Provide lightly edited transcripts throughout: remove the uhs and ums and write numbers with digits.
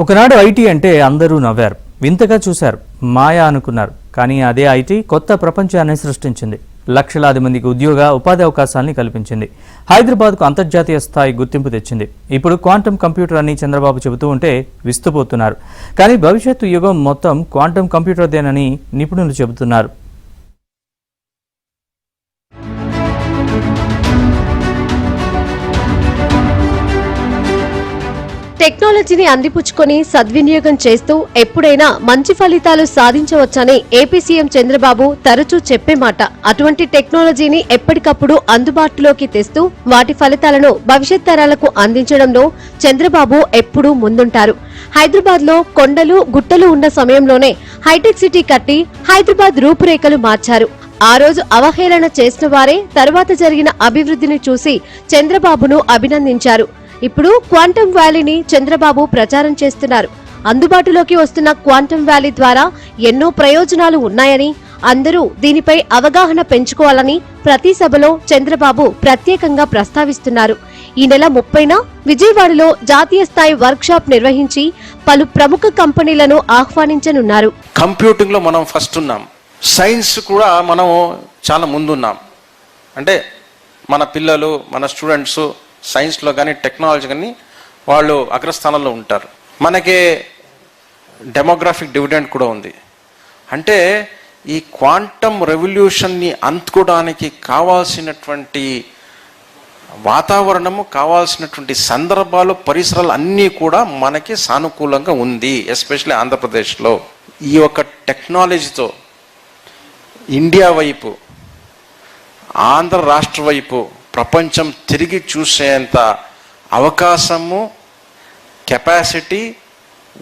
ఒకనాడు ఐటీ అంటే అందరూ నవ్వారు, వింతగా చూశారు, మాయా అనుకున్నారు. కానీ అదే ఐటీ కొత్త ప్రపంచాన్ని సృష్టించింది. లక్షలాది మందికి ఉపాధి అవకాశాలని కల్పించింది. హైదరాబాద్కు అంతర్జాతీయ స్థాయి గుర్తింపు తెచ్చింది. ఇప్పుడు క్వాంటమ్ కంప్యూటర్ అని చంద్రబాబు చెబుతూ ఉంటే విస్తుపోతున్నారు. కానీ భవిష్యత్తు యుగం మొత్తం క్వాంటమ్ కంప్యూటర్దేనని నిపుణులు చెబుతున్నారు. టెక్నాలజీని అందిపుచ్చుకొని సద్వినియోగం చేస్తూ ఎప్పుడైనా మంచి ఫలితాలు సాధించవచ్చని ఏపీ సీఎం చంద్రబాబు తరచూ చెప్పే మాట. అటువంటి టెక్నాలజీని ఎప్పటికప్పుడు అందుబాటులోకి తెస్తూ వాటి ఫలితాలను భవిష్యత్ తరాలకు అందించడంలో చంద్రబాబు ఎప్పుడూ ముందుంటారు. హైదరాబాద్ లో కొండలు గుట్టలు ఉన్న సమయంలోనే హైటెక్ సిటీ కట్టి హైదరాబాద్ రూపురేఖలు మార్చారు. ఆ రోజు అవహేళన చేసిన వారే తర్వాత జరిగిన అభివృద్ధిని చూసి చంద్రబాబును అభినందించారు. ఇప్పుడు క్వాంటమ్ వ్యాలీని చంద్రబాబు ప్రచారం చేస్తున్నారు. అందుబాటులోకి వస్తున్న క్వాంటమ్ వ్యాలీ ద్వారా ఎన్నో ప్రయోజనాలు ఉన్నాయని, అందరూ దీనిపై అవగాహన పెంచుకోవాలని ప్రతి సభలో చంద్రబాబు ప్రత్యేకంగా ప్రస్తావిస్తున్నారు. ఈ నెల 30న విజయవాడలో జాతీయ స్థాయి వర్క్ షాప్ నిర్వహించి పలు ప్రముఖ కంపెనీలను ఆహ్వానించనున్నారు. కంప్యూటింగ్ లో మనం ఫస్ట్ ఉన్నాం, సైన్స్ కూడా మనం చాలా ముందున్నాం. అంటే మన పిల్లలు, మన స్టూడెంట్స్ సైన్స్లో కానీ టెక్నాలజీ కానీ వాళ్ళు అగ్రస్థానంలో ఉంటారు. మనకి డెమోగ్రాఫిక్ డివిడెండ్ కూడా ఉంది. అంటే ఈ క్వాంటమ్ రెవల్యూషన్ని అందుకోవడానికి కావాల్సినటువంటి వాతావరణము, కావాల్సినటువంటి సందర్భాలు, పరిసరాలు అన్నీ కూడా మనకి సానుకూలంగా ఉంది. ఎస్పెషల్లీ ఆంధ్రప్రదేశ్లో ఈ యొక్క టెక్నాలజీతో ఇండియా వైపు, ఆంధ్ర రాష్ట్ర వైపు ప్రపంచం తిరిగి చూసేంత అవకాశము, కెపాసిటీ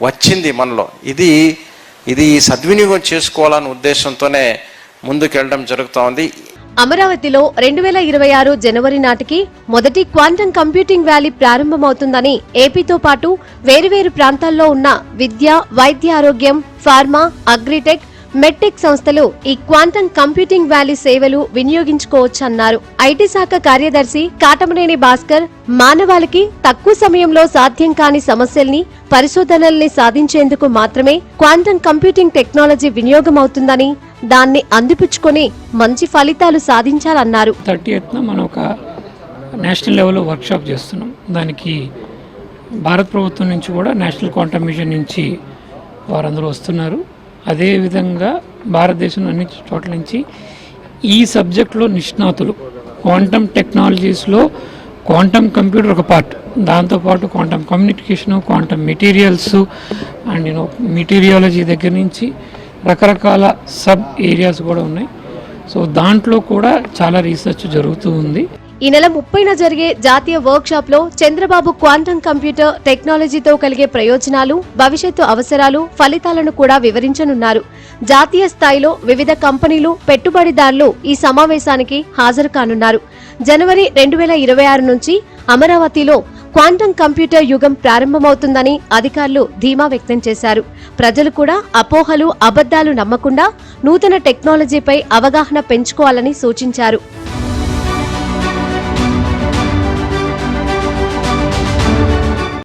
వచ్చింది మనలో. ఇది సద్వినియోగం చేసుకోవాలనే ఉద్దేశంతోనే ముందుకెళ్ళడం జరుగుతూ ఉంది. అమరావతిలో 2026 జనవరి నాటికి మొదటి క్వాంటమ్ కంప్యూటింగ్ వ్యాలీ ప్రారంభమవుతుందని ఏపీతో పాటు వేరువేరు ప్రాంతాల్లో ఉన్న విద్య, వైద్య ఆరోగ్యం, ఫార్మా, అగ్రిటెక్, మెడ్టెక్ సంస్థలు ఈ క్వాంటమ్ కంప్యూటింగ్ వ్యాలీ సేవలు వినియోగించుకోవచ్చన్నారు. ఐటీ శాఖ కార్యదర్శి కాటమనేని భాస్కర్ మానవాళికి తక్కువ సమయంలో సాధ్యం కాని సమస్యల్ని, పరిశోధనల్ని సాధించేందుకు మాత్రమే క్వాంటమ్ కంప్యూటింగ్ టెక్నాలజీ వినియోగం అవుతుందని, దాన్ని అందిపుచ్చుకొని మంచి ఫలితాలు సాధించాలన్నారు. 30th మనం ఒక నేషనల్ లెవెల్లో వర్క్షాప్ చేస్తున్నాం. దానికి భారత ప్రభుత్వం నుంచి కూడా నేషనల్ క్వాంటమ్ మిషన్ నుంచి వారందరూ వస్తున్నారు. అదేవిధంగా భారతదేశం అన్ని చోట్ల నుంచి ఈ సబ్జెక్ట్లో నిష్ణాతులు, క్వాంటమ్ టెక్నాలజీస్లో క్వాంటమ్ కంప్యూటర్ ఒక పార్ట్, దాంతోపాటు quantum communication, quantum materials and meteorology దగ్గర నుంచి రకరకాల సబ్ ఏరియాస్ కూడా ఉన్నాయి. సో దాంట్లో కూడా చాలా రీసెర్చ్ జరుగుతూ ఉంది. ఈ నెల 30న జరిగే జాతీయ వర్క్ షాప్ లో చంద్రబాబు క్వాంటమ్ కంప్యూటర్ టెక్నాలజీతో కలిగే ప్రయోజనాలు, భవిష్యత్తు అవసరాలు, ఫలితాలను కూడా వివరించనున్నారు. జాతీయ స్థాయిలో వివిధ కంపెనీలు, పెట్టుబడిదారులు ఈ సమావేశానికి హాజరు కానున్నారు. జనవరి 2026 నుంచి అమరావతిలో క్వాంటమ్ కంప్యూటర్ యుగం ప్రారంభమవుతుందని అధికారులు ధీమా వ్యక్తం చేశారు. ప్రజలు కూడా అపోహలు, అబద్ధాలు నమ్మకుండా నూతన టెక్నాలజీపై అవగాహన పెంచుకోవాలని సూచించారు.